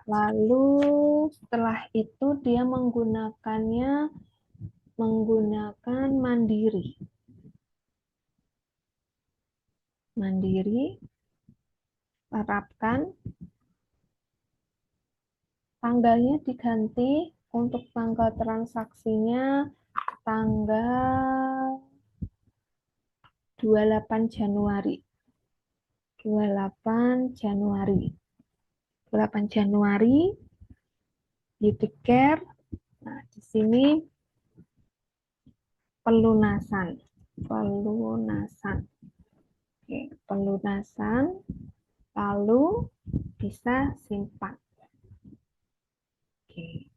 lalu setelah itu dia menggunakan mandiri. Mandiri, terapkan, tanggalnya diganti untuk tanggal transaksinya tanggal 28 Januari. 28 Januari. 28 Januari, beauty care. Nah, di sini pelunasan. Pelunasan. Oke, pelunasan. Lalu bisa simpan. Oke.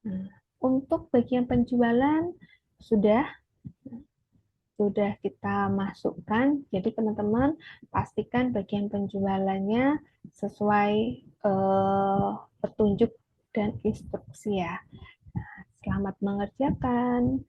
Nah, untuk bagian penjualan sudah. sudah kita masukkan, jadi teman-teman pastikan bagian penjualannya sesuai petunjuk dan instruksi ya. Selamat mengerjakan.